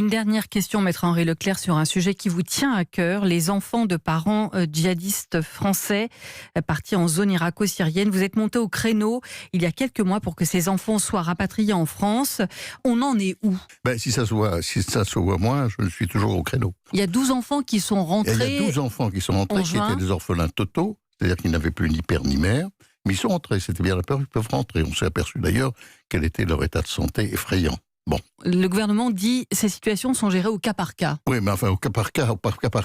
Une dernière question, Maître Henri Leclerc, sur un sujet qui vous tient à cœur, les enfants de parents djihadistes français partis en zone irako-syrienne. Vous êtes monté au créneau il y a quelques mois pour que ces enfants soient rapatriés en France. On en est où ? Si ça se voit moi, je suis toujours au créneau. Il y a 12 enfants qui sont rentrés. Il y a 12 enfants qui sont rentrés, qui étaient des orphelins totaux, c'est-à-dire qu'ils n'avaient plus ni père ni mère, mais ils sont rentrés, c'était bien la peur, ils peuvent rentrer. On s'est aperçu d'ailleurs quel était leur état de santé effrayant. Bon. Le gouvernement dit que ces situations sont gérées au cas par cas. Oui, mais enfin, au cas par cas,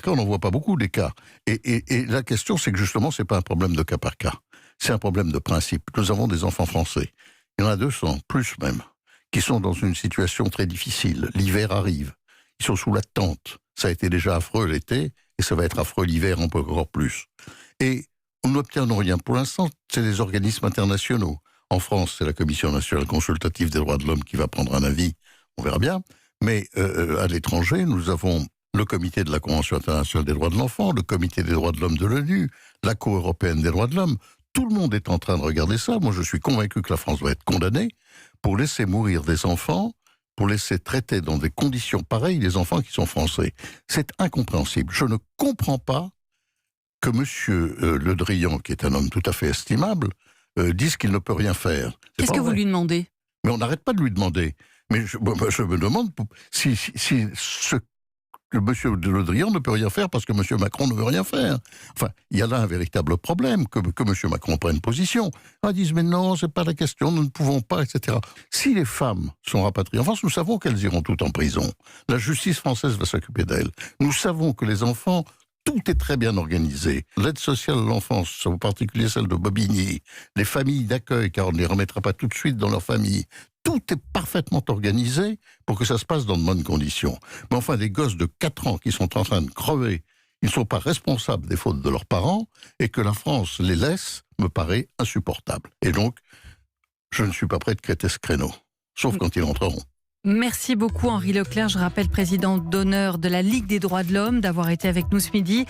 on n'en voit pas beaucoup des cas. Et la question, c'est que justement, c'est pas un problème de cas par cas. C'est un problème de principe. Nous avons des enfants français. Il y en a 200, plus même, qui sont dans une situation très difficile. L'hiver arrive. Ils sont sous la tente. Ça a été déjà affreux l'été, et ça va être affreux l'hiver encore plus. Et on n'obtient rien. Pour l'instant, c'est les organismes internationaux. En France, c'est la Commission nationale consultative des droits de l'homme qui va prendre un avis. On verra bien. Mais à l'étranger, nous avons le comité de la Convention internationale des droits de l'enfant, le comité des droits de l'homme de l'ONU, la Cour européenne des droits de l'homme. Tout le monde est en train de regarder ça. Moi, je suis convaincu que la France va être condamnée pour laisser mourir des enfants, pour laisser traiter dans des conditions pareilles les enfants qui sont français. C'est incompréhensible. Je ne comprends pas que M. Le Drian, qui est un homme tout à fait estimable, dise qu'il ne peut rien faire. Qu'est-ce que vous lui demandez ? Mais on n'arrête pas de lui demander. Mais je me demande si que M. Le Drian ne peut rien faire parce que M. Macron ne veut rien faire. Enfin, il y a là un véritable problème, que M. Macron prenne position. Ils disent, mais non, c'est pas la question, nous ne pouvons pas, etc. Si les femmes sont rapatriées en France, nous savons qu'elles iront toutes en prison. La justice française va s'occuper d'elles. Nous savons que les enfants, tout est très bien organisé. L'aide sociale à l'enfance, en particulier celle de Bobigny, les familles d'accueil, car on ne les remettra pas tout de suite dans leur famille. Tout est parfaitement organisé pour que ça se passe dans de bonnes conditions. Mais enfin, des gosses de 4 ans qui sont en train de crever, ils ne sont pas responsables des fautes de leurs parents, et que la France les laisse, me paraît insupportable. Et donc, je ne suis pas prêt de quitter ce créneau, sauf quand ils entreront. Merci beaucoup Henri Leclerc, je rappelle président d'honneur de la Ligue des droits de l'homme, d'avoir été avec nous ce midi.